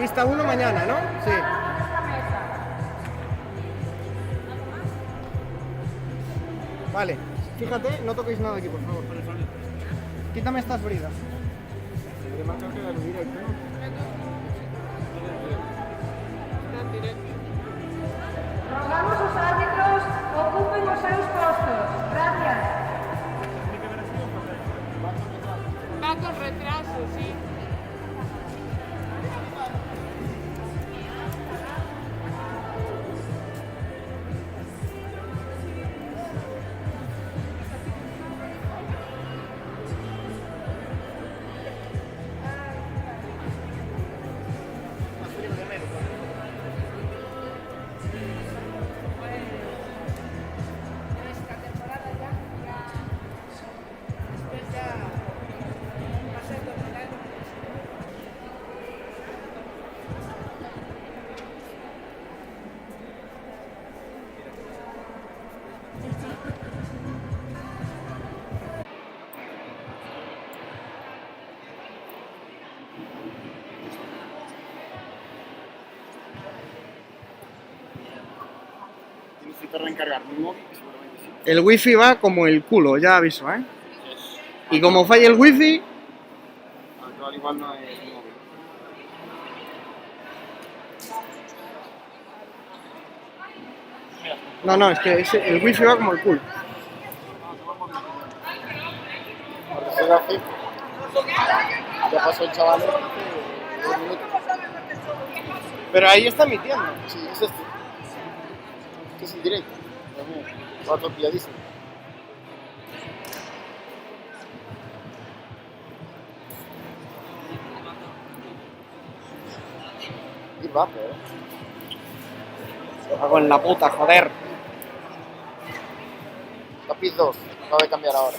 Pista 1 mañana, ¿no? Sí. Vale, fíjate, no toquéis nada aquí, por favor. Quítame estas bridas. Rogamos os árbitros ocupen os seus postos. Gracias. Va con retraso, sí. Esta temporada ya después ya va a ser dominado. Necesito reencargar mi móvil, que seguramente sí. El wifi va como el culo, ya aviso, ¿eh? Y como falla el wifi, Al igual no es mi móvil. no, es que el wifi va como el culo. Porque se da fe. Ya pasó el chaval este, 2 minutos. Pero ahí está emitiendo. Sí, es este. Este es el directo. Va atropelladísimo. Y va, pero. Hago en la puta, joder. Tapiz 2. Acaba de cambiar ahora.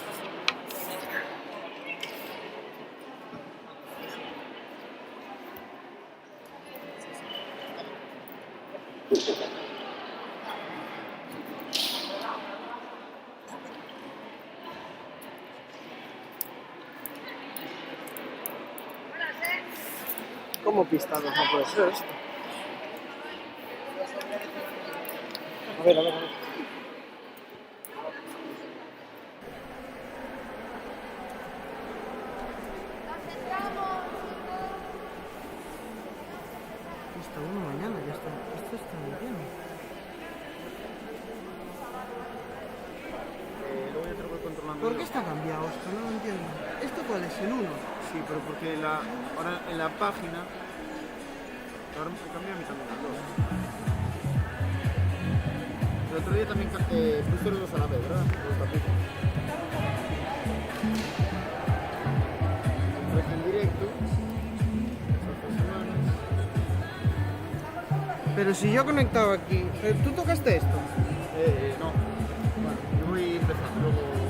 ¿Cómo pista 2? No puede ser esto. A ver. Pista 1 mañana, ya está. Esto está muy bien. Luego ya te lo voy controlando. ¿Por yo. qué está cambiado esto? No lo entiendo. ¿Esto cuál es? ¿El 1? Sí, pero porque ahora en la página. Ahora me cambia a mí también el 2. El otro día también puse los 2 a la vez, ¿verdad? Los tapices. Entonces en directo. Esas 2 semanas. Pero si yo he conectado aquí. ¿Tú tocaste esto? No. Bueno, yo voy empezando, luego.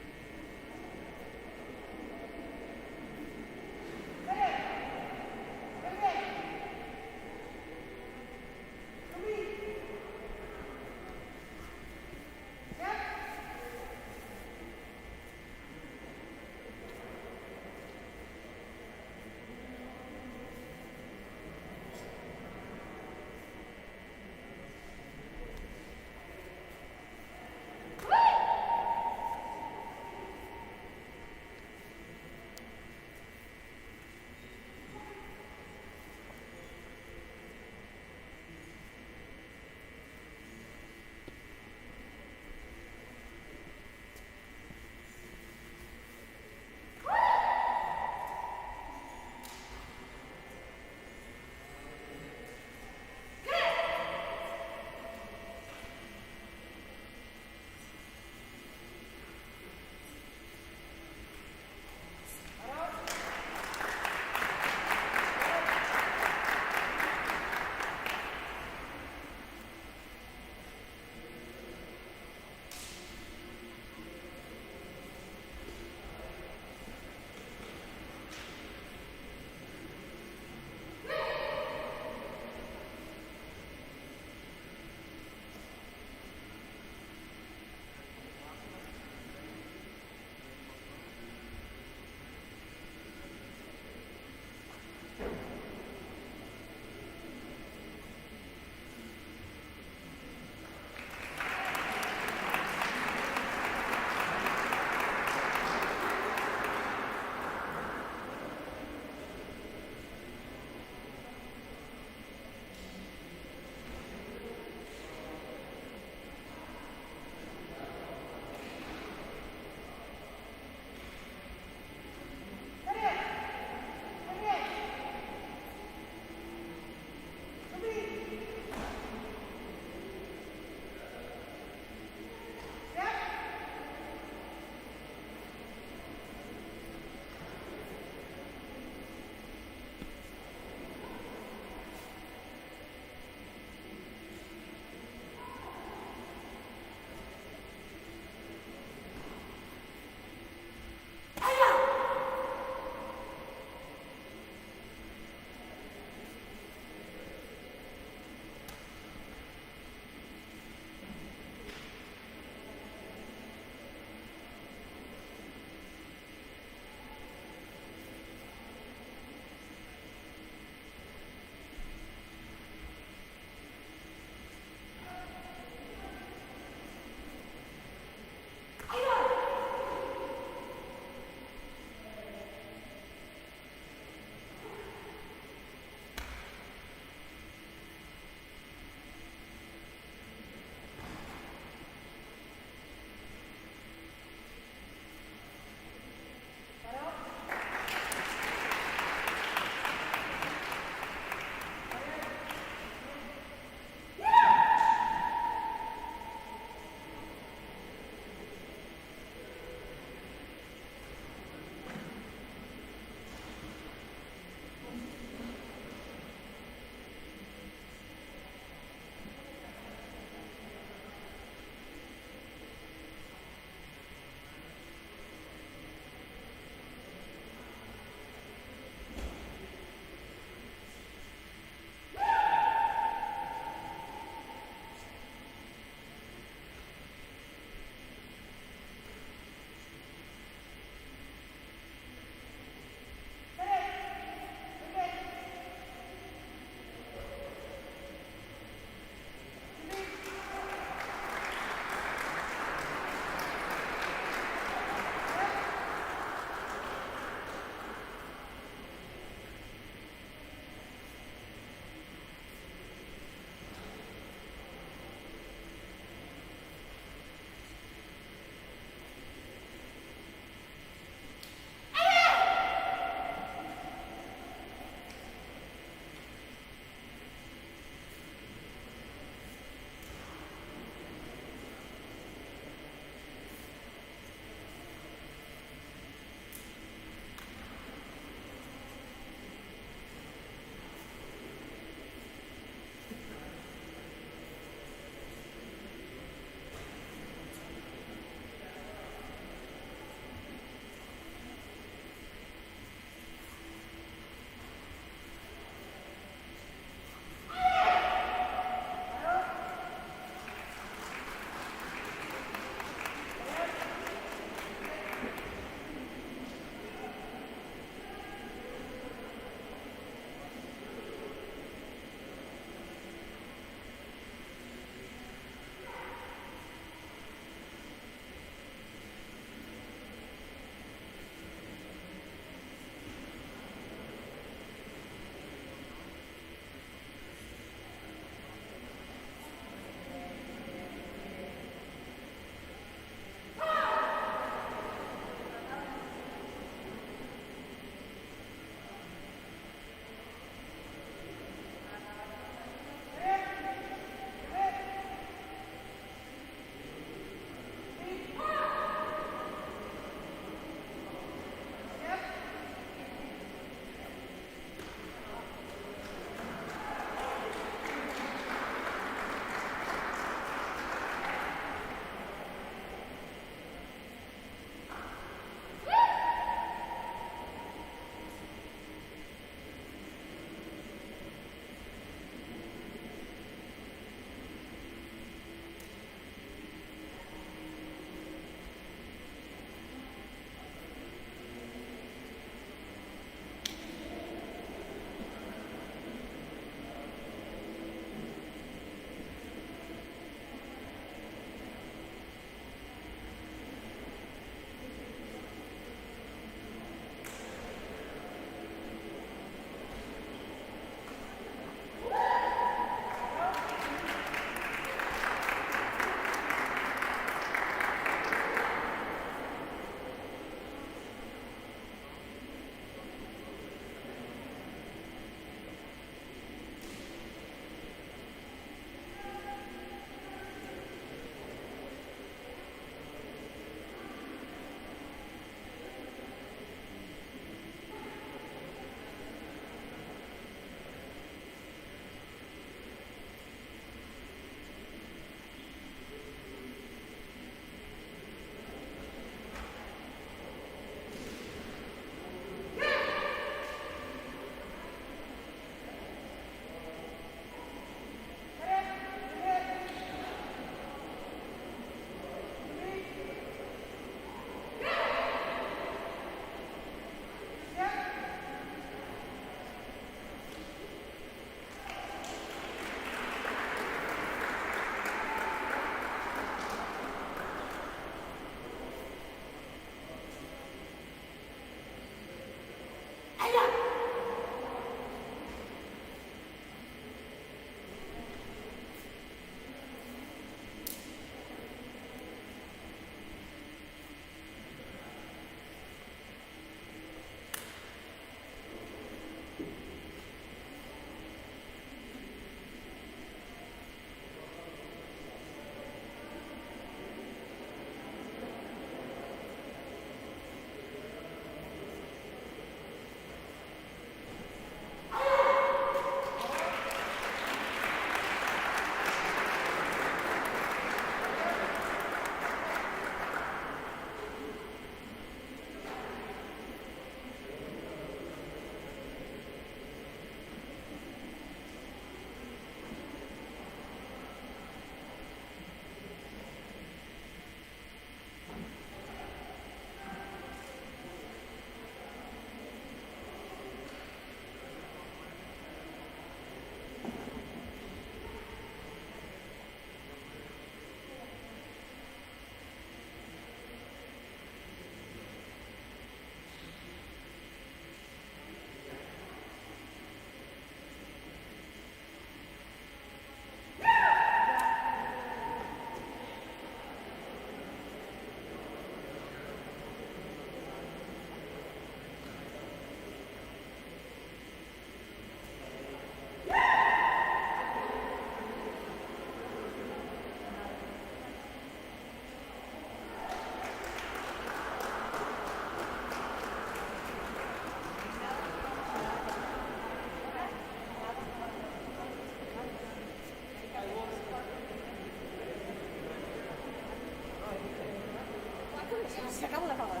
Se acabó la cámara.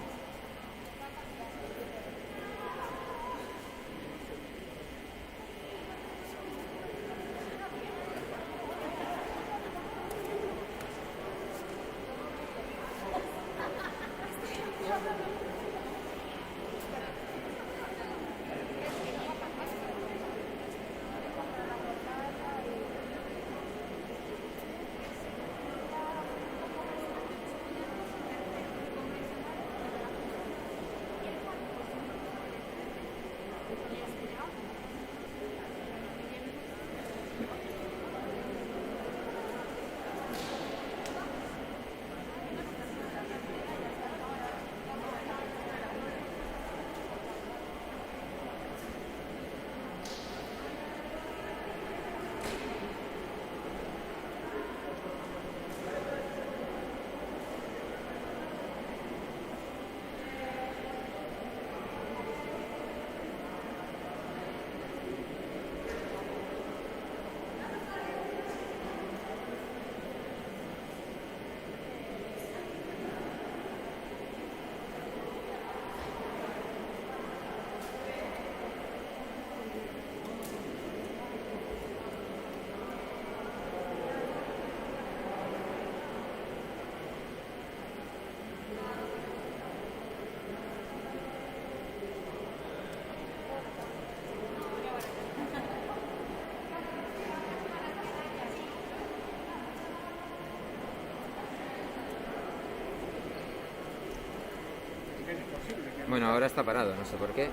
Bueno, ahora está parado, no sé por qué.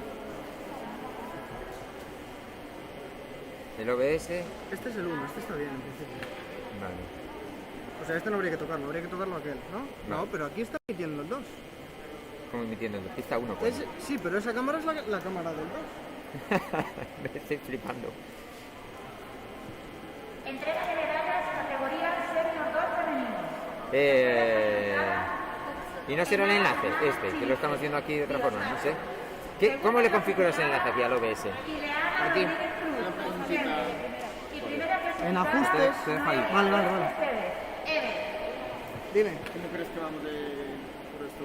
El OBS. Este es el 1, este está bien en principio. Vale. O sea, este no habría que tocarlo, habría que tocarlo aquel, ¿no? No, Vale. pero aquí está emitiendo el 2. ¿Cómo emitiendo? Pista 1. Sí, pero esa cámara es la cámara del 2. Me estoy flipando. Entrega de medallas, categoría senior 2 femenino. Y no será el enlace, que lo estamos viendo aquí de otra forma, no sé. ¿Cómo le configuras el enlace aquí al OBS? Aquí. En ajustes. Te dejo ahí. Vale. Dime. ¿Cómo crees que vamos por esto?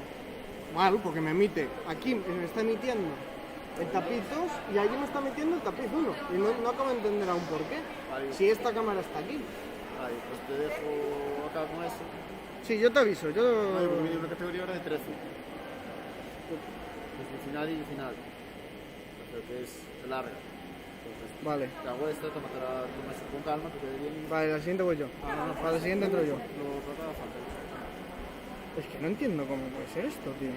Mal, porque me emite. Aquí me está emitiendo el tapiz 2 y allí me está metiendo el tapiz 1. Y no acabo de entender aún por qué. Ahí. Si esta cámara está aquí. Ahí, pues te dejo acá con eso. Sí, yo te aviso. No, porque me dio una categoría ahora de 13. Pues el final y el final. Creo que es larga. Entonces, Vale. te hago esta, tómatela con calma, que te dé bien. Vale, la siguiente voy yo. Para la siguiente entro yo. Lo trataba falta. Es que no entiendo cómo puede ser esto, tío.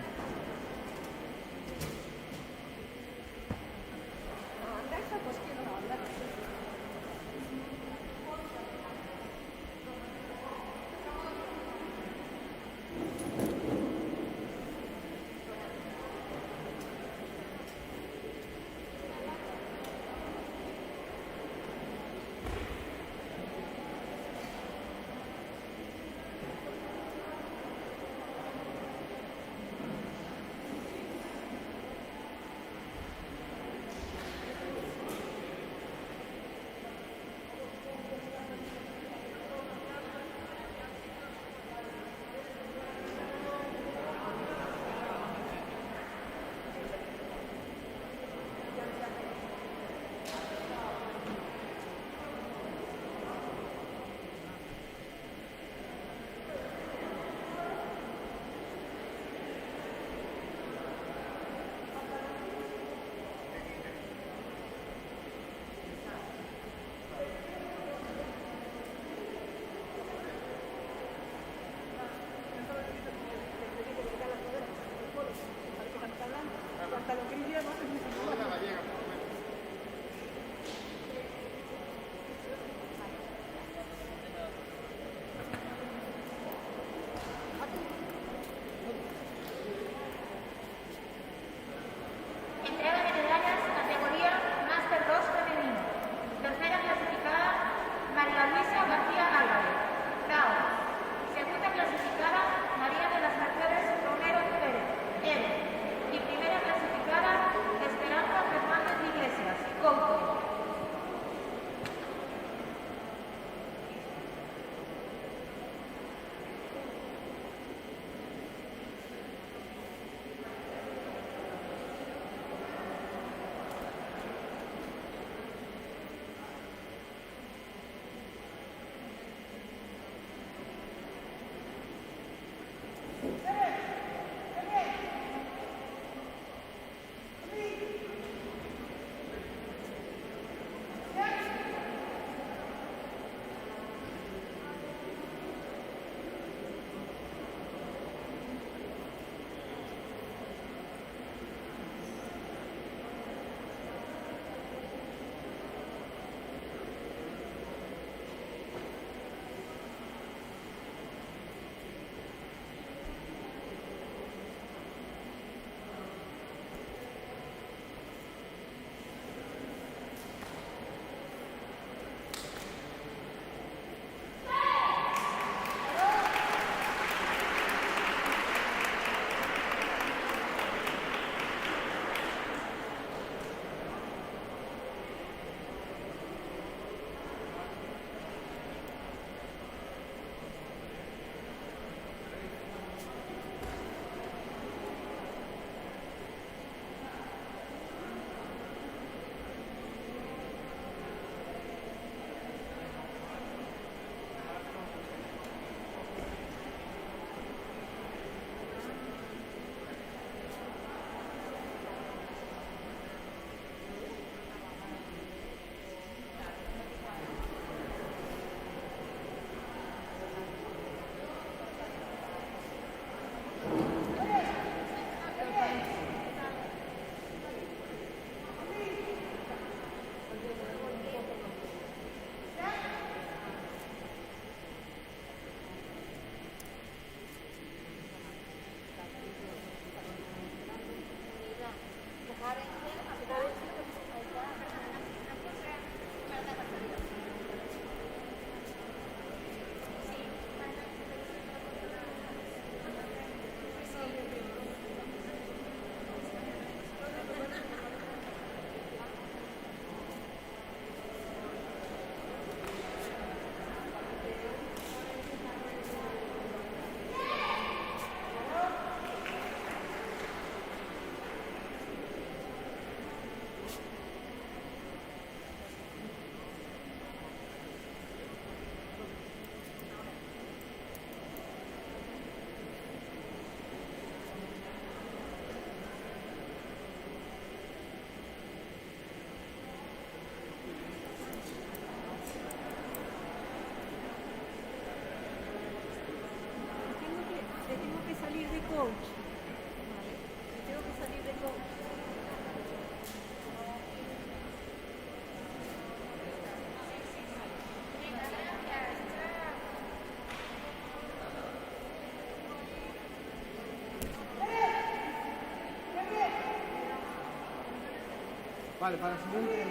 Vale, para el siguiente.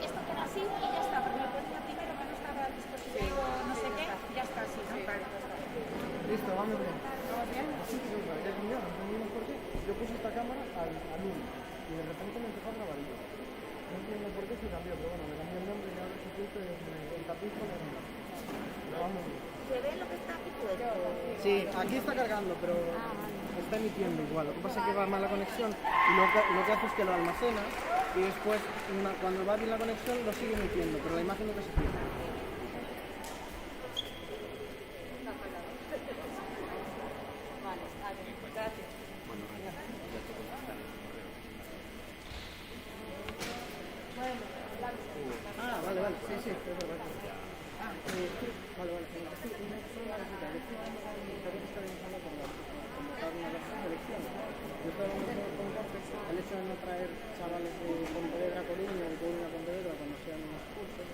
Esto queda así y ya está, porque lo ponía primero que no estaba al dispositivo, no sé qué, ya está así, ¿no? Vale. Listo, vamos bien. ¿Vamos bien? Sí, sí, ya no entendimos por qué. Yo puse esta cámara al 1 y de repente me empezó a grabar yo. No entiendo por qué se cambió, pero bueno, me cambió el nombre y ahora se puso el tapiz con el... Vamos bien. ¿Se ve lo que está aquí puesto? Sí, aquí está cargando, pero está emitiendo igual. Lo que pasa es que va mal la conexión y lo que hace es que lo almacena y después, cuando va bien la conexión, lo sigue emitiendo, pero la imagen nunca se pierde. Ah, vale, vale, sí, sí, es verdad. Ah, vale, vale. Sí, una sola cosita. Yo estoy pensando con convocar una selección. Yo estaba hablando con Cortes, el hecho de no traer chavales de Pontevedra a Coruña, de Coruña a Pontevedra cuando sean unos cursos,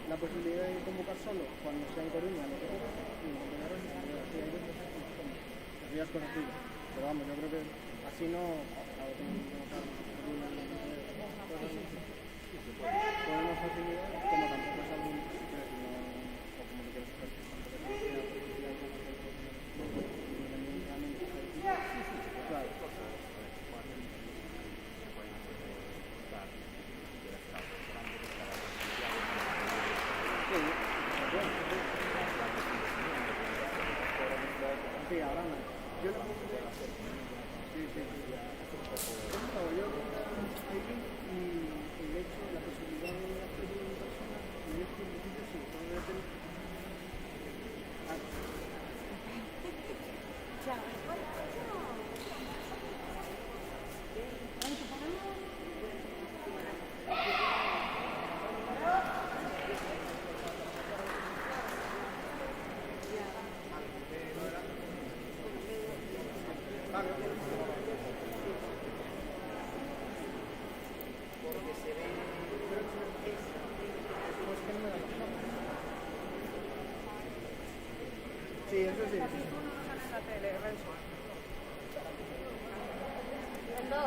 la posibilidad de convocar solo cuando sea en Coruña, lo que sea, y en Pontevedra sí, así hay dos cosas como son. Eso ya es conocido. Pero vamos, yo creo que así no, a ver, podemos facilitar, como tampoco es algo imposible, sino, o como te quieras hacer, claro. Sí, ahora no. Yo no. Sí, sí. Yo el hecho, la posibilidad de hacerlo en persona, y yo en principio sí, no debe tener. Sí, eso sí. El 2.